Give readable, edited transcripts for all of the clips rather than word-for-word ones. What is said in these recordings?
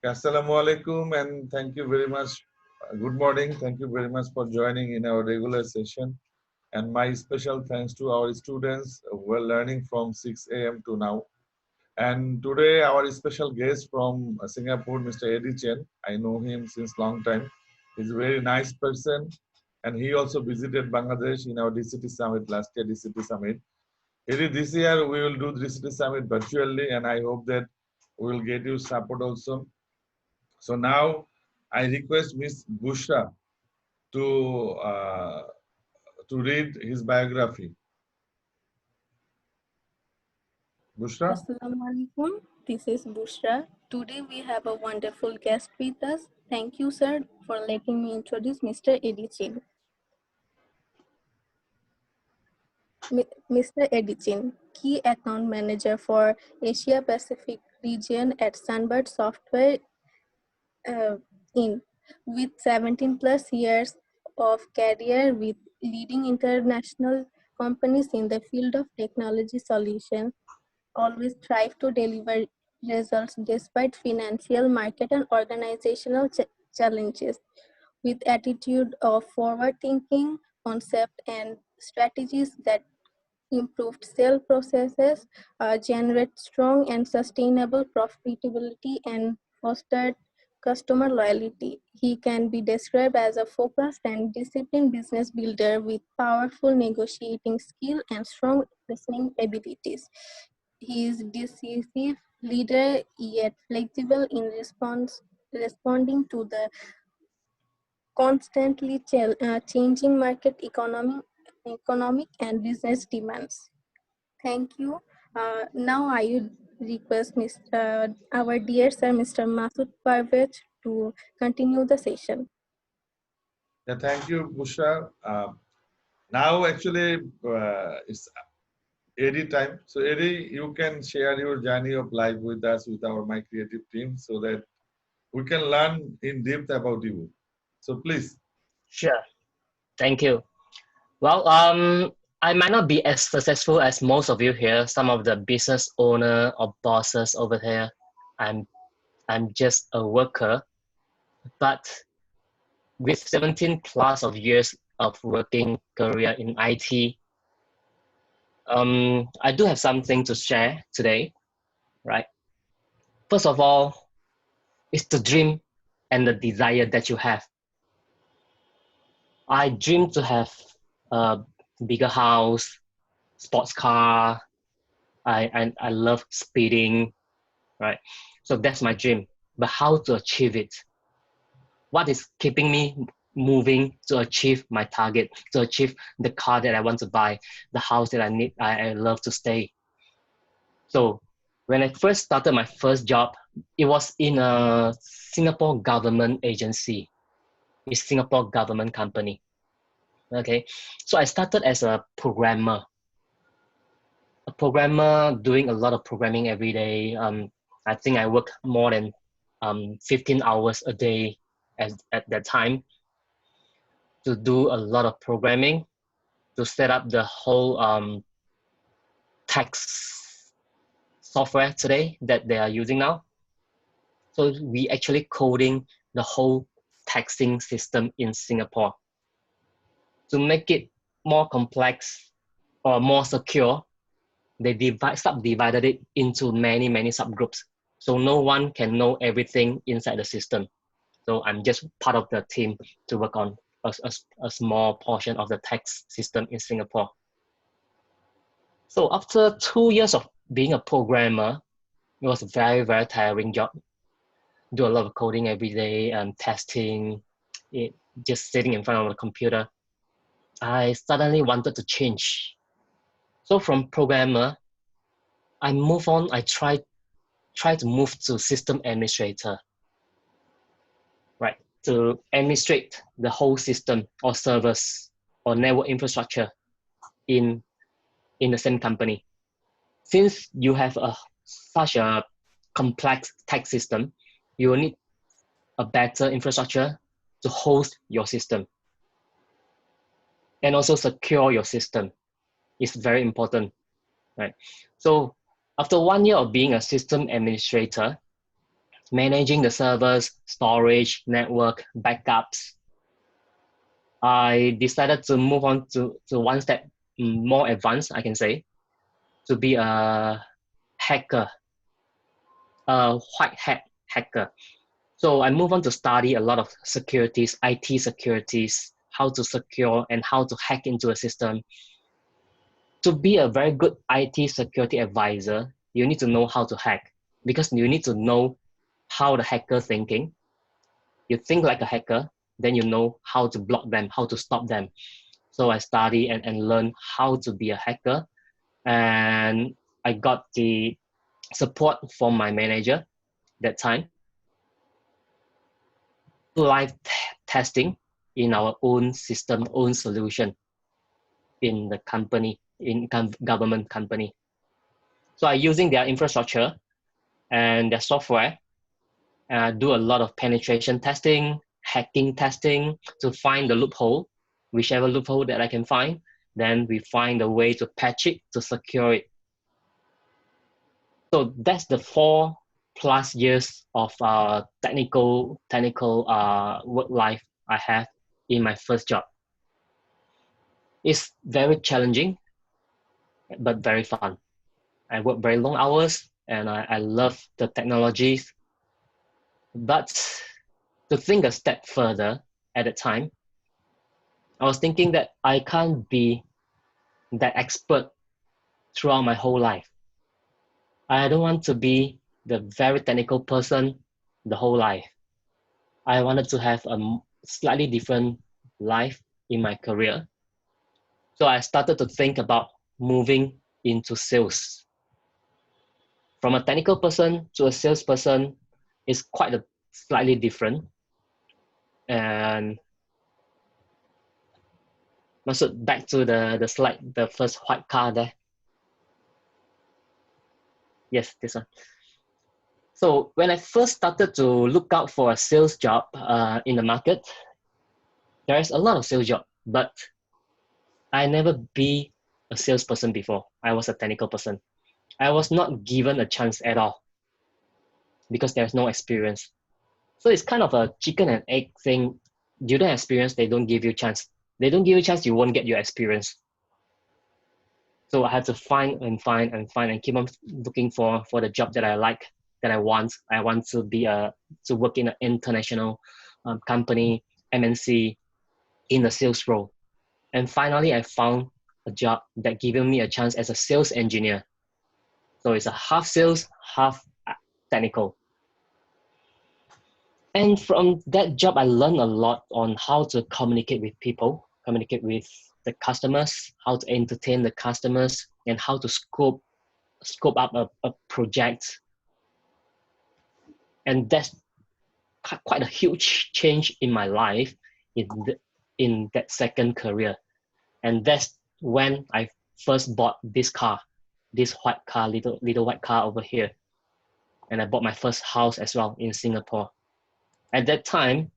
Assalamu alaikum and thank you very much. Good morning. Thank you very much for joining in our regular session. And my special thanks to our students who are learning from 6 a.m. to now. And today our special guest from Singapore, Mr. Eddy Chin. I know him since long time. He's a very nice person. And he also visited Bangladesh in our DCT Summit, last year DCT Summit. Eddy, this year we will do DCT Summit virtually and I hope that we will get you support also. So now I request Ms. Bushra to uh, to read his biography. Bushra? Assalamu alaikum. This is Bushra. Today we have a wonderful guest with us. Thank you, sir, for letting me introduce Mr. Eddy Chin. Mr. Eddy Chin, Key Account Manager for Asia Pacific region at Sunbird Software Inc. With 17 plus years of career with leading international companies in the field of technology solutions, always strive to deliver results despite financial, market, and organizational challenges. With attitude of forward thinking, concept, and strategies that improved sales processes, generate strong and sustainable profitability, and fostered customer loyalty. He can be described as a focused and disciplined business builder with powerful negotiating skill and strong listening abilities. He is decisive leader yet flexible in responding to the constantly changing market economic and business demands. Thank you. Now I would request our dear sir, Mr. Masud Parvez, to continue the session. Yeah, thank you, Bushra. Now actually it's Eddy time. So Eddy, you can share your journey of life with us, with our MyCreative team, so that we can learn in depth about you. So please. Sure. Thank you. Well, I might not be as successful as most of you here, some of the business owner or bosses over here. I'm just a worker, but with 17 plus of years of working career in IT, I do have something to share today, right? First of all, it's the dream and the desire that you have. I dream to have a bigger house, sports car. I love speeding, right? So that's my dream. But how to achieve it? What is keeping me moving to achieve my target, to achieve the car that I want to buy, the house that I need, I love to stay. So when I first started my first job, it was in a Singapore government agency. It's Singapore government company. Okay, so I started as a programmer doing a lot of programming every day. I think I worked more than 15 hours a day at that time to do a lot of programming to set up the whole tax software today that they are using now. So we actually coding the whole taxing system in Singapore to make it more complex or more secure. They subdivided it into many subgroups, so no one can know everything inside the system. So I'm just part of the team to work on a small portion of the tax system in Singapore. So after 2 years of being a programmer, it was a very tiring job. Do a lot of coding every day and testing, just sitting in front of the computer. I suddenly wanted to change. So from programmer, I move on. I try to move to system administrator, right? To administrate the whole system or servers or network infrastructure in the same company. Since you have such a complex tax system, you will need a better infrastructure to host your system and also secure your system. It's very important, right? So after 1 year of being a system administrator, managing the servers, storage, network, backups, I decided to move on to one step more advanced, I can say, to be a hacker, a white hat hacker. So I moved on to study a lot of securities, IT securities, how to secure and how to hack into a system. To be a very good IT security advisor, you need to know how to hack, because you need to know how the hacker thinking. You think like a hacker, then you know how to block them, how to stop them. So I study and learn how to be a hacker. And I got the support from my manager that time. Live testing in our own system, own solution in the company, in government company. So I using their infrastructure and their software, do a lot of penetration testing, hacking testing to find the loophole, whichever loophole that I can find. Then we find a way to patch it, to secure it. So that's the 4+ years of technical work life I have in my first job. It's very challenging, but very fun. I work very long hours and I love the technologies. But to think a step further at the time, I was thinking that I can't be that expert throughout my whole life. I don't want to be the very technical person the whole life. I wanted to have a slightly different life in my career. So I started to think about moving into sales. From a technical person to a salesperson is quite a slightly different. And also back to the slide, the first white car there. Yes, this one. So when I first started to look out for a sales job in the market, there is a lot of sales job, but I never be a salesperson before. I was a technical person. I was not given a chance at all because there's no experience. So it's kind of a chicken and egg thing. You don't experience, they don't give you a chance. They don't give you a chance, you won't get your experience. So I had to find and keep on looking for the job that I like, that I want. I want to be to work in an international company, MNC, in a sales role. And finally, I found a job that given me a chance as a sales engineer. So it's a half sales, half technical. And from that job, I learned a lot on how to communicate with people, communicate with the customers, how to entertain the customers, and how to scope up a project. And that's quite a huge change in my life in that second career. And that's when I first bought this car, this white car, little white car over here. And I bought my first house as well in Singapore. At that time,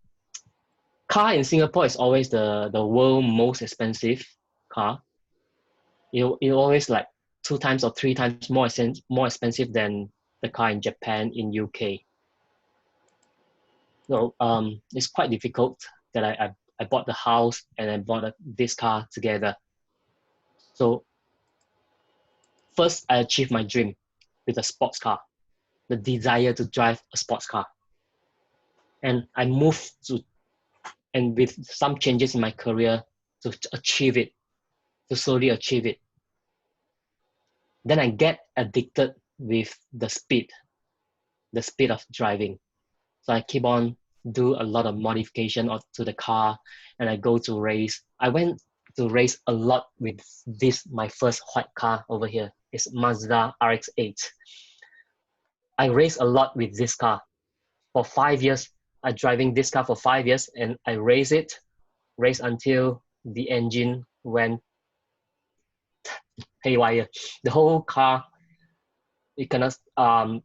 car in Singapore is always the world most expensive car. It always like 2 times or 3 times more expensive than the car in Japan, in UK. So it's quite difficult that I bought the house and I bought this car together. So first I achieved my dream with a sports car, the desire to drive a sports car. And I moved and with some changes in my career to achieve it, to slowly achieve it. Then I get addicted with the speed of driving. So I keep on do a lot of modification to the car and I go to race. I went to race a lot with this, my first white car over here. It's Mazda RX-8. I race a lot with this car. For 5 years, I driving this car for 5 years and I race until the engine went haywire. The whole car, it cannot, I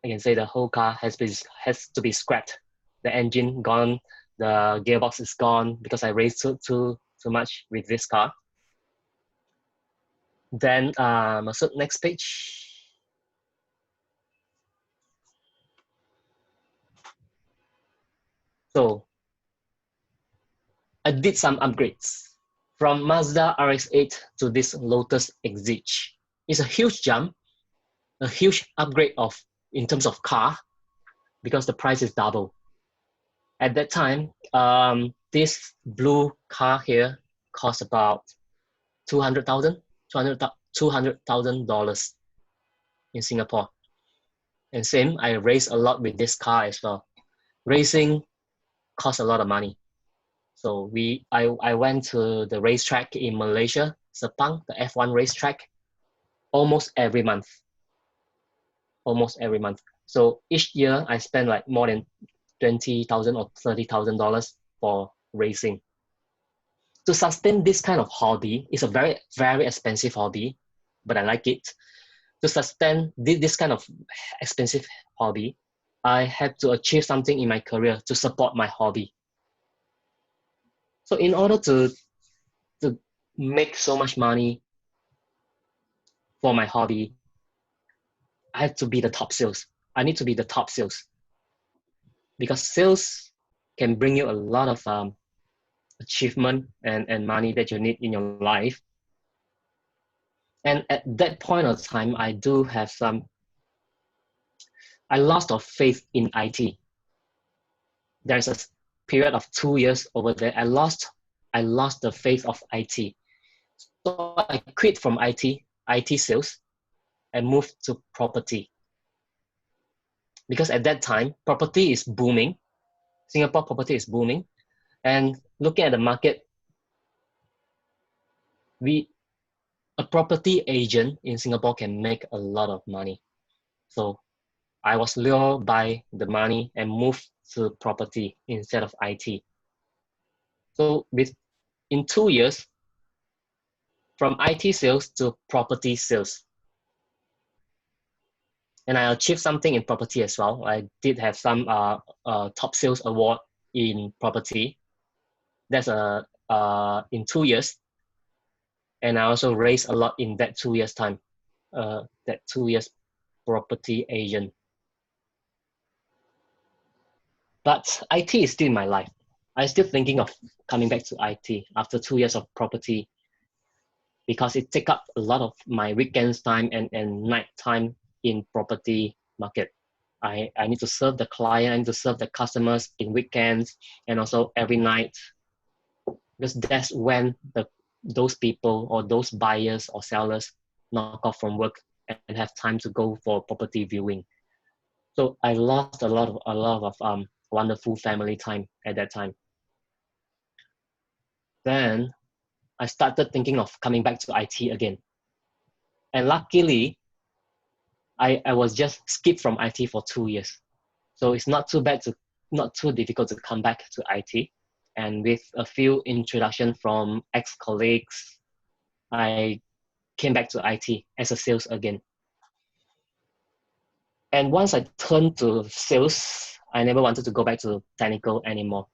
can say the whole car has to be scrapped. The engine gone, the gearbox is gone because I raced too much with this car. Then so next page. So I did some upgrades from Mazda RX-8 to this Lotus Exige. It's a huge jump, a huge upgrade in terms of car, because the price is double. At that time, this blue car here cost about $200,000 in Singapore. And same, I raced a lot with this car as well. Racing costs a lot of money. So I went to the racetrack in Malaysia, Sepang, the F1 racetrack, almost every month. So each year I spend like more than $20,000 or $30,000 for racing. To sustain this kind of hobby, it's a very, very expensive hobby, but I like it. To sustain this kind of expensive hobby, I had to achieve something in my career to support my hobby. So in order to make so much money for my hobby, I had to be the top sales. I need to be the top sales, because sales can bring you a lot of achievement and money that you need in your life. And at that point of time, I lost of faith in IT. There's a period of 2 years over there. I lost the faith of IT. So I quit from IT sales, and moved to property. Because at that time, property is booming. Singapore property is booming. And looking at the market, a property agent in Singapore can make a lot of money. So I was lured by the money and moved to property instead of IT. So in 2 years, from IT sales to property sales. And I achieved something in property as well. I did have some top sales award in property. That's in 2 years. And I also raised a lot in that 2 years time, that 2 years property agent. But IT is still in my life. I'm still thinking of coming back to IT after 2 years of property, because it takes up a lot of my weekends time and night time in property market. I need to serve the client, I need to serve the customers in weekends and also every night, because that's when those people or those buyers or sellers knock off from work and have time to go for property viewing. So I lost a lot of wonderful family time at that time. Then I started thinking of coming back to IT again. And luckily, I was just skipped from IT for 2 years. So it's not too difficult to come back to IT. And with a few introduction from ex-colleagues, I came back to IT as a sales again. And once I turned to sales, I never wanted to go back to technical anymore.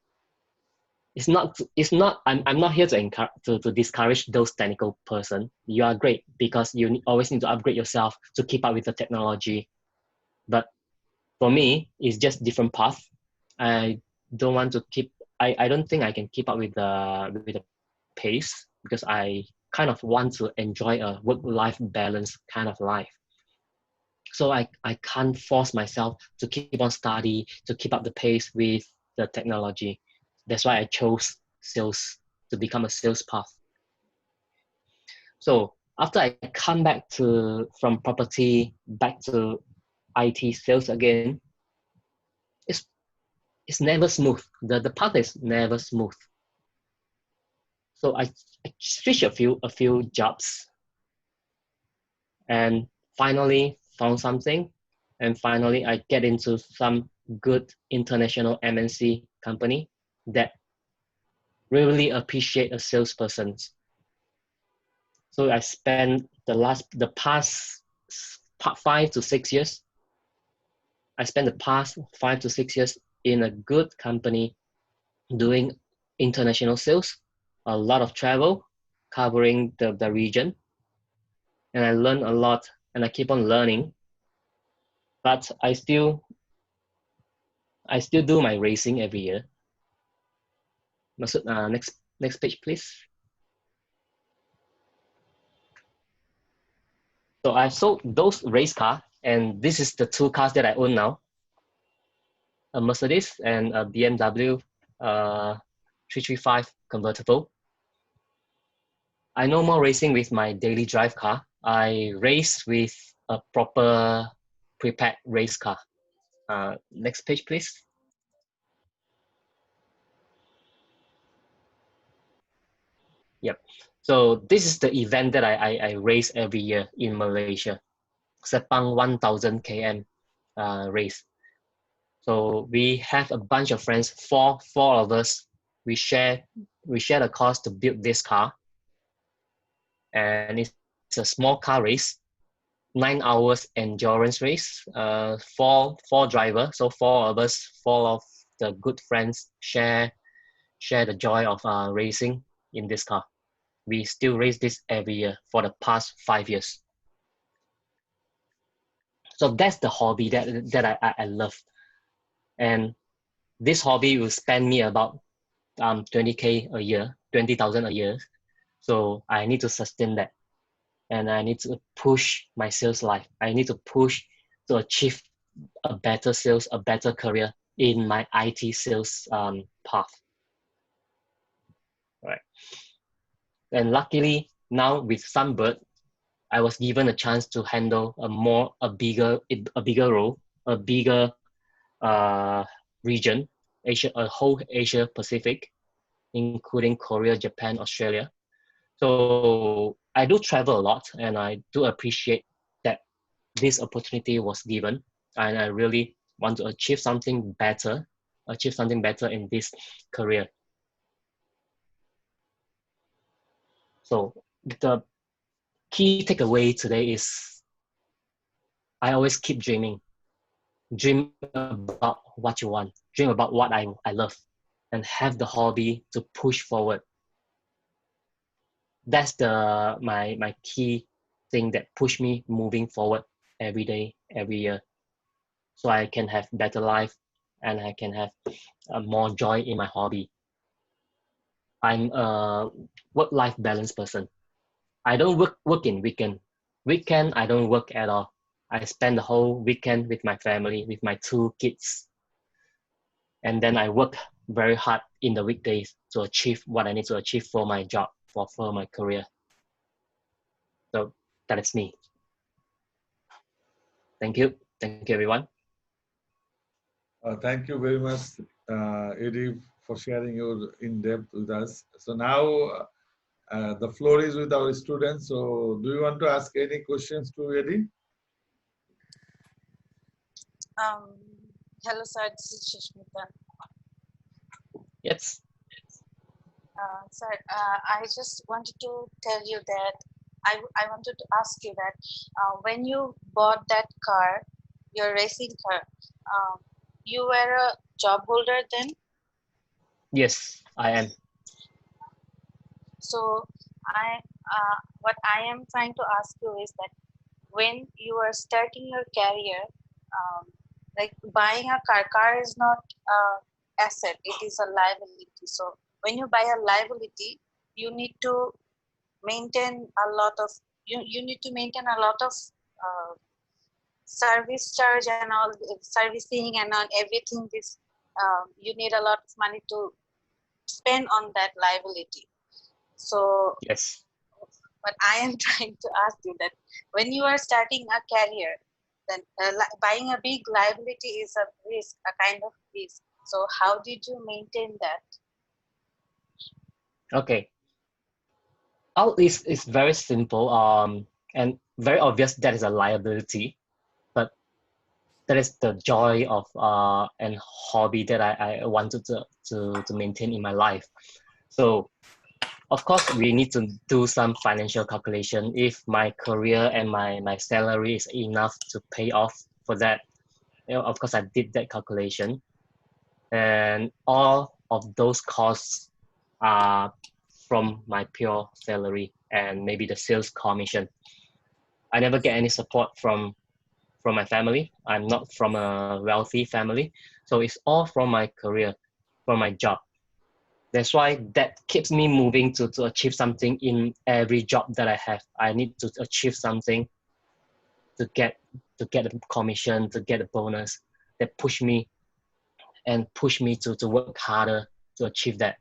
I'm not here to discourage those technical person. You are great, because you always need to upgrade yourself to keep up with the technology. But for me, it's just different path. I don't want to I don't think I can keep up with the pace, because I kind of want to enjoy a work-life balance kind of life. So I can't force myself to keep on study, to keep up the pace with the technology. That's why I chose sales, to become a sales path. So after I come back from property back to IT sales again, it's never smooth. The path is never smooth. So I switched a few jobs, and finally found something. And finally I get into some good international MNC company that really appreciate a salesperson. So I spent the past 5 to 6 years. I spent the past 5 to 6 years in a good company doing international sales, a lot of travel, covering the region. And I learned a lot, and I keep on learning. But I still do my racing every year. Masood, next page, please. So I sold those race car, and this is the two cars that I own now: a Mercedes and a BMW 335 convertible. I no more racing with my daily drive car. I race with a proper prepared race car. Next page, please. Yep. So this is the event that I race every year in Malaysia, Sepang 1000 km race. So we have a bunch of friends, four of us. We share the cost to build this car, and it's a small car race, 9 hours endurance race. Four driver, so four of us, four of the good friends share the joy of racing in this car. We still race this every year for the past 5 years. So that's the hobby that I love. And this hobby will spend me about 20K a year, 20,000 a year. So I need to sustain that. And I need to push my sales life. I need to push to achieve a better sales, a better career in my IT sales path. Right. And luckily now with Sunbird, I was given a chance to handle a bigger role, a bigger region, Asia, a whole Asia Pacific, including Korea, Japan, Australia. So I do travel a lot, and I do appreciate that this opportunity was given, and I really want to achieve something better in this career. So the key takeaway today is I always keep dreaming. Dream about what you want, dream about what I love, and have the hobby to push forward. That's my key thing that push me moving forward every day, every year, so I can have better life and I can have more joy in my hobby. I'm a work-life balance person. I don't work in weekend. Weekend, I don't work at all. I spend the whole weekend with my family, with my 2 kids. And then I work very hard in the weekdays to achieve what I need to achieve for my job, for my career. So that is me. Thank you. Thank you, everyone. Thank you very much, Eddy, for sharing your in-depth with us. So now the floor is with our students. So do you want to ask any questions to Eddy? Hello, sir. This is Shishmita. Yes. Sir, I just wanted to tell you that I wanted to ask you that when you bought that car, your racing car, you were a job holder then? Yes, I am. So what I am trying to ask you is that when you are starting your career, like buying a car is not an asset, it is a liability. So when you buy a liability, you need to maintain a lot of service charge and all servicing and on everything. This you need a lot of money to spend on that liability. So Yes. what I am trying to ask you that when you are starting a career, then buying a big liability is a risk, a kind of risk. So how did you maintain that? Okay. All is very simple and very obvious that is a liability, but that is the joy of and hobby that I wanted to maintain in my life. So of course we need to do some financial calculation. If my career and my salary is enough to pay off for that, of course I did that calculation, and all of those costs are from my pure salary and maybe the sales commission. I never get any support from my family. I'm not from a wealthy family, so it's all from my career, from my job. That's why that keeps me moving to achieve something in every job that I have. I need to achieve something to get a commission, to get a bonus that push me to work harder to achieve that.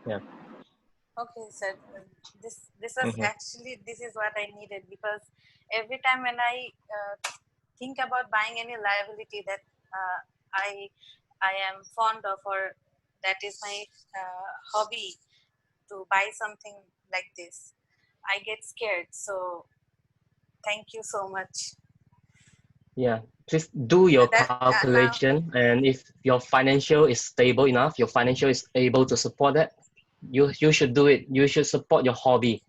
Yeah. Okay, sir. This was actually, this is what I needed, because every time when I think about buying any liability that I am fond of, or that is my hobby, to buy something like this, I get scared. So thank you so much. Yeah, please do your That now, calculation, and if your financial is stable enough, your financial is able to support that, you should do it. You should support your hobby.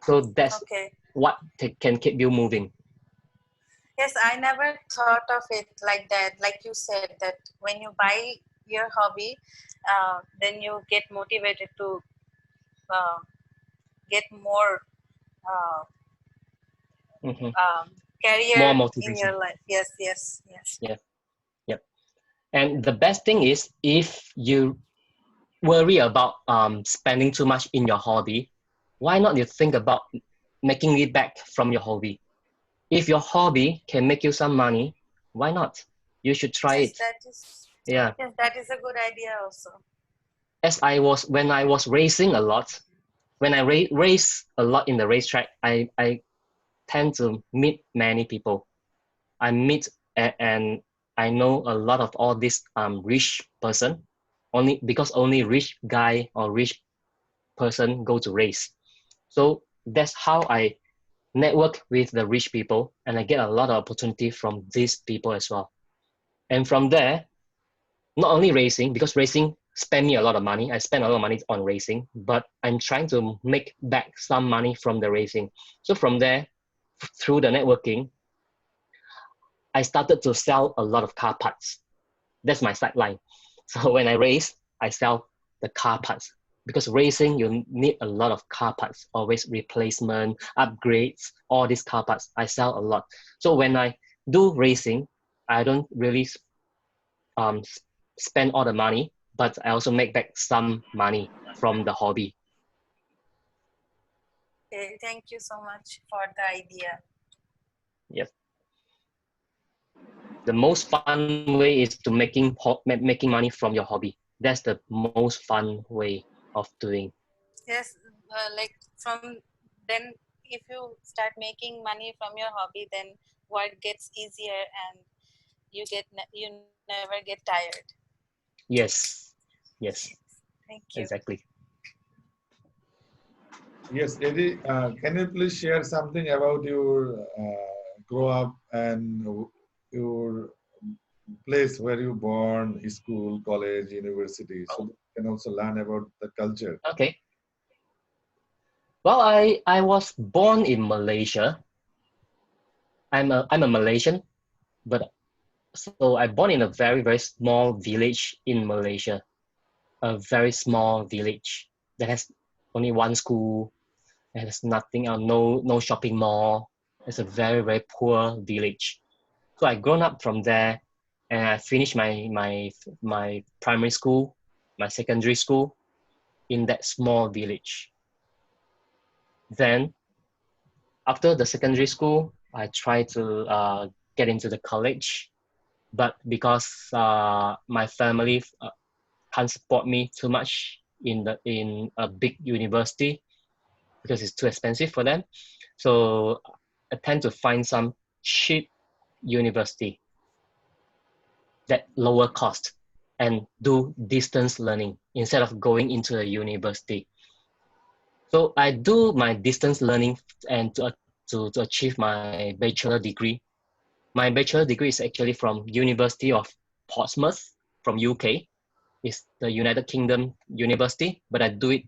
So that's okay. what can keep you moving. Yes, I never thought of it like that. Like you said, that when you buy your hobby, then you get motivated to uh, get more uh, Hmm. More career in motivation. your life. Yes, yes, yes. Yeah, yeah. And the best thing is, if you worry about spending too much in your hobby, why not you think about making it back from your hobby? If your hobby can make you some money, why not? You should try Yes, it. Yeah. that is a good idea also. When I was racing a lot, when I race a lot in the racetrack, I tend to meet many people. I meet and I know a lot of all these rich person, only because only rich guy or rich person go to race. So that's how I network with the rich people, and I get a lot of opportunity from these people as well. And from there, not only racing, because racing spend me a lot of money. I spend a lot of money on racing, but I'm trying to make back some money from the racing. So from there, through the networking, I started to sell a lot of car parts. That's my sideline. So when I race, I sell the car parts, because racing, you need a lot of car parts, always replacement, upgrades, all these car parts. I sell a lot. So when I do racing, I don't really um, spend all the money, but I also make back some money from the hobby. Okay, thank you so much for the idea. Yes. The most fun way is to making money from your hobby. That's the most fun way of doing. Yes, like from then, if you start making money from your hobby, then work gets easier and you never get tired. Yes. Yes. Thank you. Exactly. Yes, Eddie, can you please share something about your grow up and your place where you born, school, college, university, so that you can also learn about the culture. Okay. Well, I was born in Malaysia. I'm a Malaysian, but so I born in a very, very small village in Malaysia. A very small village that has only one school. It has nothing else, no shopping mall. It's a very, very poor village. So I grown up from there, and I finished my primary school, my secondary school in that small village. Then after the secondary school, I tried to get into the college, but because my family can't support me too much in a big university, because it's too expensive for them. So I tend to find some cheap university that lower cost and do distance learning instead of going into a university. So I do my distance learning and to achieve my bachelor degree. My bachelor degree is actually from University of Portsmouth from UK. It's the United Kingdom university, but I do it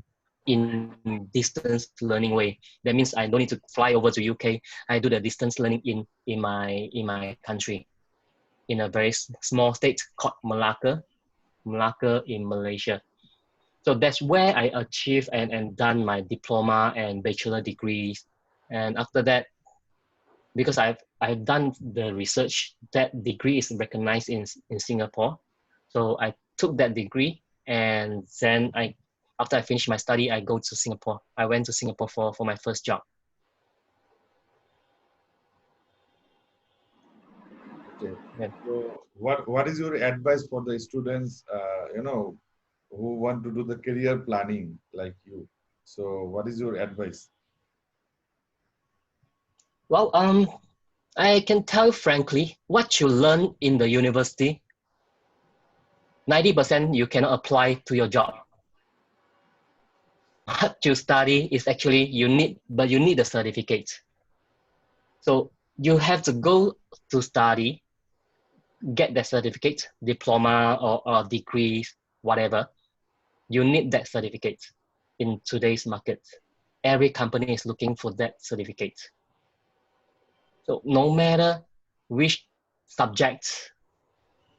in distance learning way. That means I don't need to fly over to UK. I do the distance learning in my country, in a very small state called Malacca in Malaysia. So that's where I achieved and done my diploma and bachelor degrees. And after that, because I've done the research, that degree is recognized in Singapore. So I took that degree, and then after I finished my study, I go to Singapore. I went to Singapore for my first job. Okay. Yeah. So what is your advice for the students, who want to do the career planning like you? So what is your advice? Well, I can tell you frankly, what you learn in the university, 90% you cannot apply to your job. What you study is actually you need the certificate. So you have to go to study, get that certificate, diploma or degrees, whatever. You need that certificate in today's market. Every company is looking for that certificate. So no matter which subject,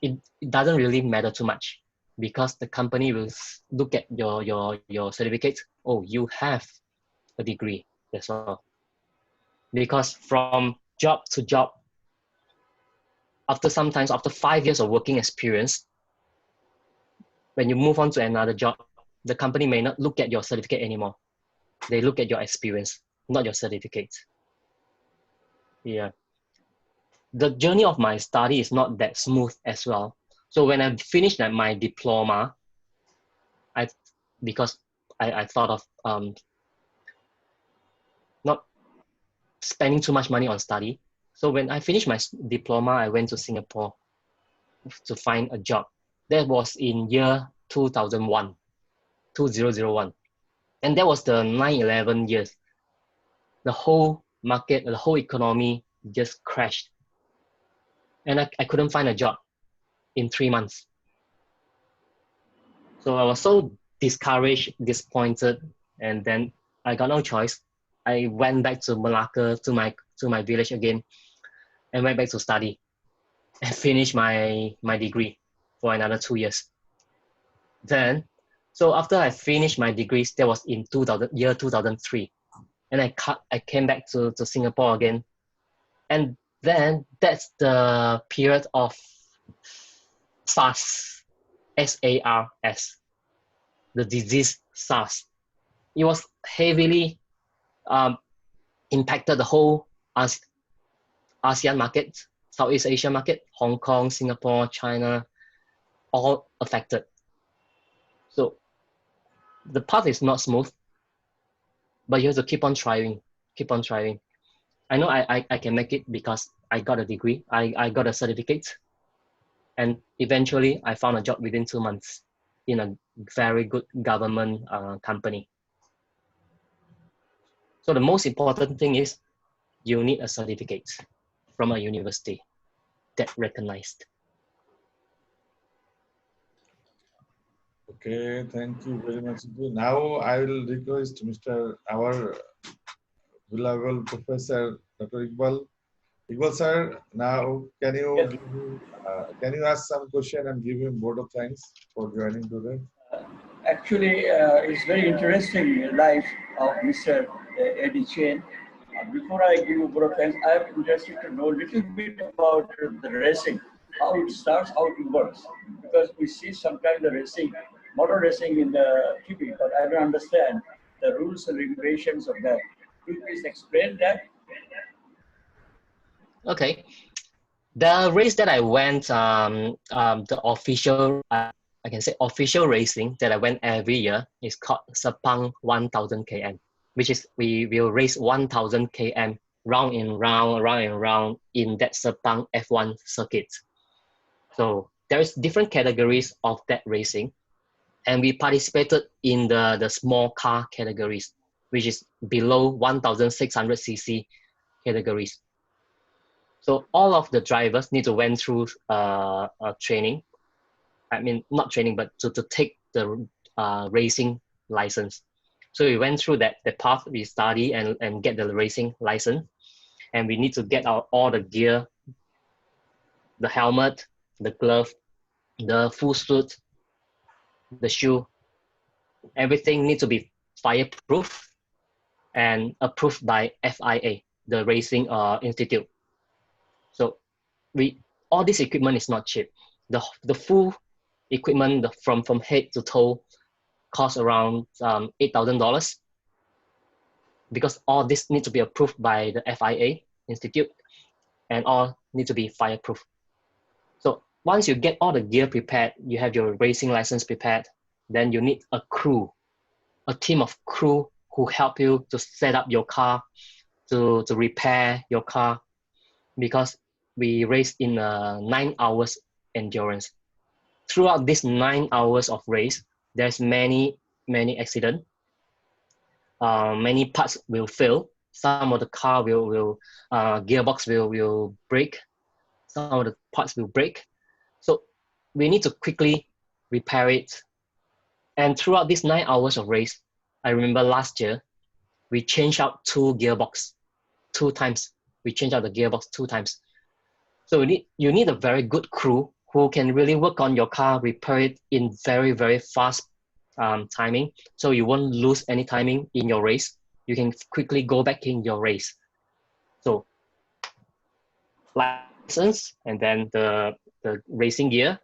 it doesn't really matter too much, because the company will look at your certificate. Oh, you have a degree. That's all. Because from job to job, after 5 years of working experience, when you move on to another job, the company may not look at your certificate anymore. They look at your experience, not your certificate. Yeah. The journey of my study is not that smooth as well. So when I finished my diploma, because I thought of not spending too much money on study. So when I finished my diploma, I went to Singapore to find a job. That was in year 2001, 2001. And that was the 9/11 years. The whole market, the whole economy just crashed. And I couldn't find a job in 3 months. So I was so discouraged, disappointed, and then I got no choice. I went back to Malacca, to my village again, and went back to study and finish my degree for another 2 years. Then, so after I finished my degrees, that was in 2003, and I came back to Singapore again, and then that's the period of SARS, SARS, the disease SARS. It was heavily impacted the whole ASEAN market, Southeast Asia market, Hong Kong, Singapore, China, all affected. So the path is not smooth, but you have to keep on trying. I know I can make it because I got a degree, I got a certificate, and eventually I found a job within 2 months in a very good government company. So the most important thing is you need a certificate from a university that recognized. Okay, thank you very much. Now I will request our beloved Professor Dr. Iqbal. Iqbal sir, now Yes. Can you ask some question and give him vote of thanks for joining today? Actually, it's very interesting life of Mr. Eddy Chin. Before I give you both thanks, I'm interested to know a little bit about the racing, how it starts, how it works. Because we see sometimes the racing, motor racing in the TV, but I don't understand the rules and regulations of that. Could you please explain that? Okay. The race that I went, the official, I can say official racing that I went every year is called Sepang 1000 km, which is we will race 1000 km round and round in that Sepang F1 circuit. So there's different categories of that racing, and we participated in the small car categories, which is below 1600 cc categories. So all of the drivers need to went through training. I mean, not training, but to take the racing license. So we went through that path. We study and get the racing license, and we need to get all the gear, the helmet, the glove, the full suit, the shoe. Everything needs to be fireproof and approved by FIA, the racing institute. So all this equipment is not cheap. The full equipment from head to toe costs around $8,000, because all this needs to be approved by the FIA Institute, and all need to be fireproof. So once you get all the gear prepared, you have your racing license prepared, then you need a crew, a team of crew who help you to set up your car, to repair your car, because we race in a 9 hours endurance. Throughout this 9 hours of race, there's many accidents. Many parts will fail. Some of the car will gearbox will break. Some of the parts will break. So we need to quickly repair it. And throughout these 9 hours of race, I remember last year, we changed out 2 gearbox 2 times. We changed out the gearbox 2 times. So you need a very good crew who can really work on your car, repair it in very, very fast timing. So you won't lose any timing in your race. You can quickly go back in your race. So license, and then the racing gear,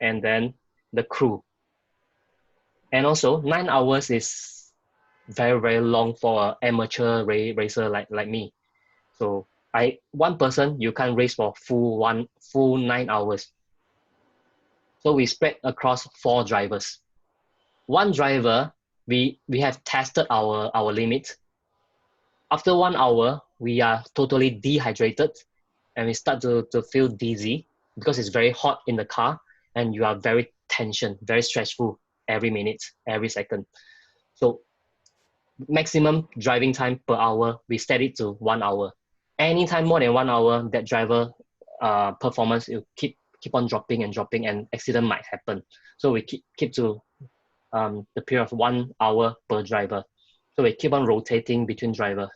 and then the crew. And also 9 hours is very, very long for an amateur racer like me. So one person, you can't race for full 9 hours. So we spread across 4 drivers. One driver, we have tested our limit. After 1 hour, we are totally dehydrated, and we start to feel dizzy because it's very hot in the car, and you are very tension, very stressful every minute, every second. So maximum driving time per hour, we set it to 1 hour. Anytime more than 1 hour, that driver performance will keep on dropping, and accident might happen. So we keep to the period of 1 hour per driver. So we keep on rotating between driver,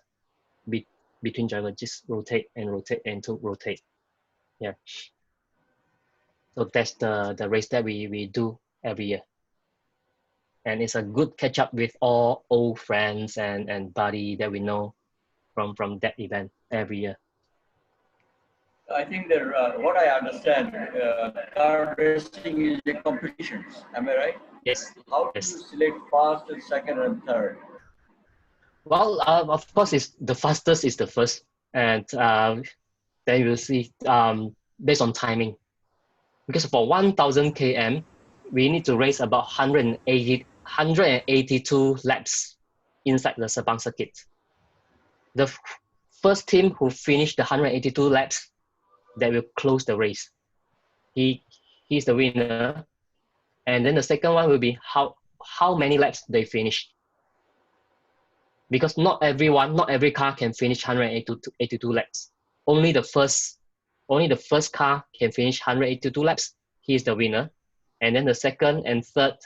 just rotate and rotate. Yeah. So that's the race that we do every year. And it's a good catch up with all old friends and buddy that we know from that event every year. I think that what I understand, car racing is a competition. Am I right? Yes. How do Yes. you select first and second and third? Well, of course, the fastest is the first, and then you will see based on timing. Because for 1,000 km, we need to race about 182 laps inside the Sepang circuit. The first team who finished the 182 laps, that will close the race. He's the winner. And then the second one will be how many laps they finish. Because not every car can finish 182 laps. Only the first car can finish 182 laps. He is the winner. And then the second and third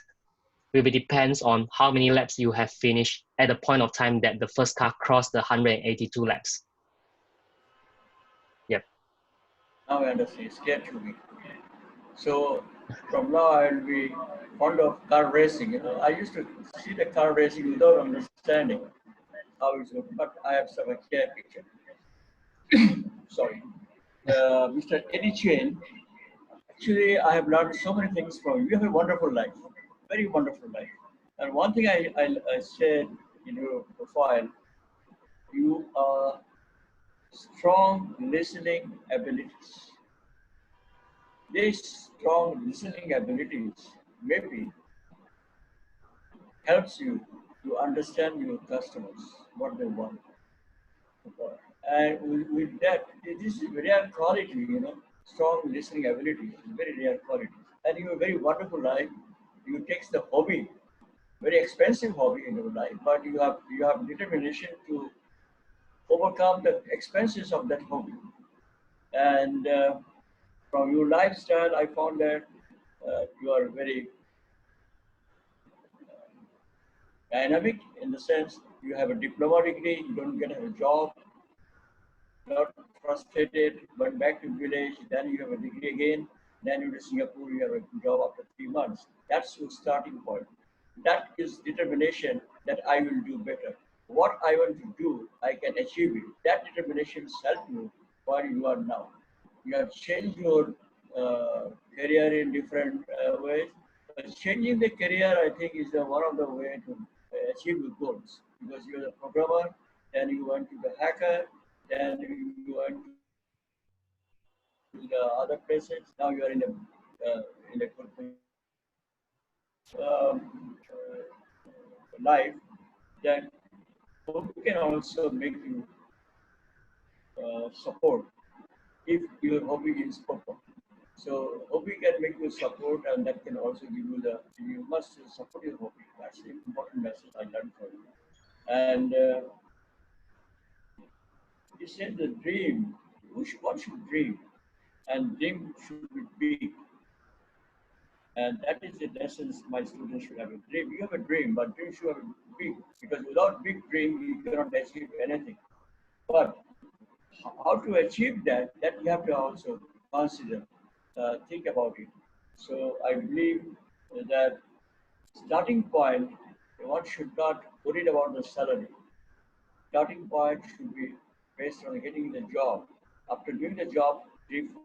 will be depends on how many laps you have finished at the point of time that the first car crossed the 182 laps. Yep. Now I understand. Scheduling. So from now I will be fond of car racing. You know, I used to see the car racing without understanding how it's going, but I have some clear picture. Sorry. Mr. Eddy Chin, actually I have learned so many things from you. You have a wonderful life, very wonderful life. And one thing I said in your profile, you are strong listening abilities. These strong listening abilities maybe helps you to understand your customers, what they want. And with that, this is a rare quality, you know, strong listening ability is very rare quality. And you have a very wonderful life. You take the hobby, very expensive hobby in your life, but you have determination to overcome the expenses of that hobby. And from your lifestyle, I found that you are very dynamic in the sense you have a diploma degree, you don't get a job, not frustrated, went back to village, then you have a degree again, then you go to Singapore, you have a job after 3 months. That's your starting point. That is determination that I will do better. What I want to do, I can achieve it. That determination helped you where you are now. You have changed your career career in different ways. But changing the career, I think, is one of the way to achieve your goals. Because you're a programmer, then you want to be a hacker, then you want to the other places. Now you are in a good life. Then we can also make you support if your hobby is purple. So hobby can make you support, and that can also give you the you must support your hobby. That's the important message I learned from you. And you said the dream. One should dream, and dream should be big. And that is the lessons my students should have a dream. You have a dream, but dream should have big, because without big dream, you cannot achieve anything. But how to achieve that, that you have to also consider, think about it. So I believe that starting point, one should not worry about the salary. Starting point should be based on getting the job. After doing the job, 3 4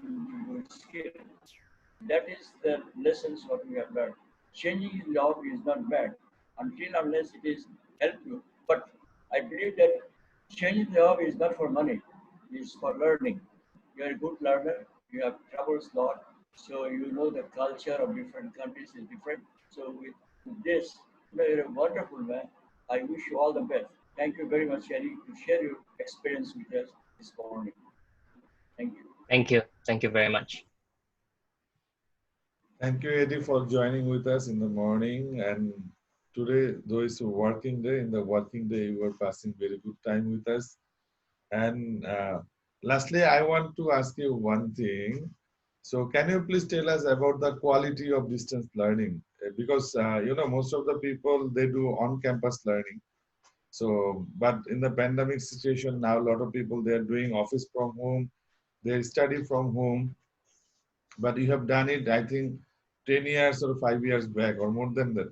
years, your skill. That is the lessons what we have learned. Changing his job is not bad until unless it is help you. But I believe that changing the job is not for money. It's for learning. You are a good learner. You have travels a lot, so you know the culture of different countries is different. So with this, you're a wonderful man. I wish you all the best. Thank you very much, Eddie, to share your experience with us this morning. Thank you. Thank you. Thank you very much. Thank you, Eddie, for joining with us in the morning. And today, though it's a working day, in the working day, you were passing very good time with us. And lastly, I want to ask you one thing. So can you please tell us about the quality of distance learning? Because, you know, most of the people, they do on-campus learning. So, but in the pandemic situation now, a lot of people, they're doing office from home, they study from home, but you have done it, I think, 10 years or 5 years back or more than that.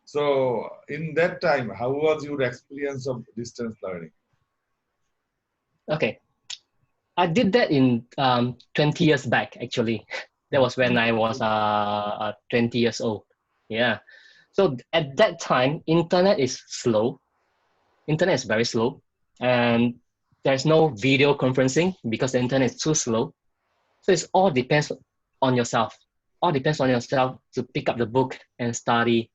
So in that time, how was your experience of distance learning? Okay. I did that in 20 years back, actually. That was when I was 20 years old. Yeah. So at that time, internet is slow. Internet is very slow. And there's no video conferencing because the internet is too slow. So it's all depends on yourself. All depends on yourself to pick up the book and study.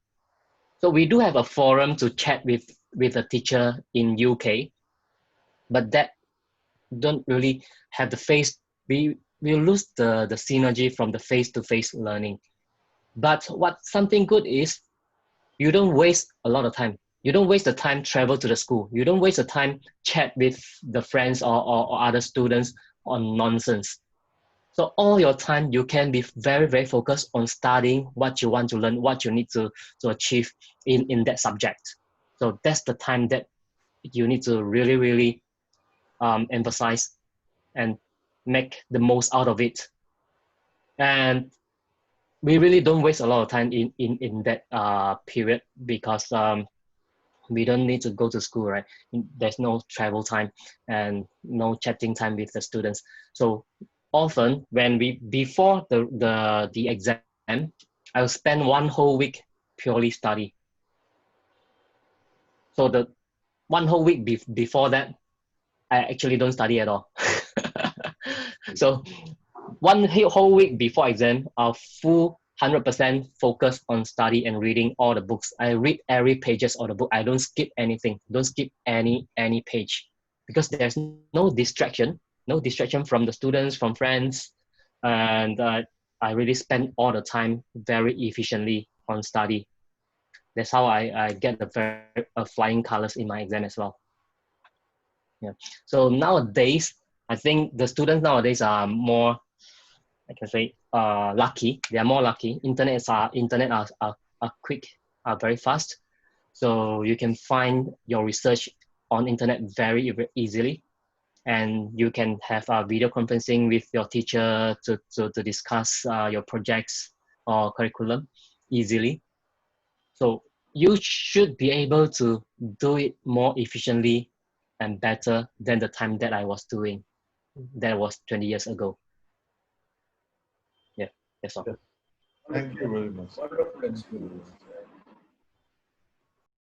So we do have a forum to chat with a teacher in UK, but that don't really have the face. We lose the synergy from the face-to-face learning. But what something good is, you don't waste a lot of time. You don't waste the time travel to the school. You don't waste the time chat with the friends or other students on nonsense. So all your time, you can be very, very focused on studying what you want to learn, what you need to achieve in that subject. So that's the time that you need to really, really emphasize and make the most out of it. And we really don't waste a lot of time in that period because we don't need to go to school, right? There's no travel time and no chatting time with the students. So often when before the exam, I'll spend one whole week purely study. So the one whole week before that, I actually don't study at all. So one whole week before exam, I'll full 100% focus on study and reading all the books. I read every pages of the book. I don't skip anything. Don't skip any page because there's no distraction from the students, from friends, and I really spend all the time very efficiently on study. That's how I get the flying colors in my exam as well. Yeah. So nowadays, I think the students nowadays are more, I can say, lucky. They are more lucky. Internet are quick, are very fast. So you can find your research on internet very easily. And you can have a video conferencing with your teacher to discuss your projects or curriculum easily. So you should be able to do it more efficiently and better than the time that I was doing. That was 20 years ago. Yeah, that's all. Thank you very much. Wonderful Thank experience. you.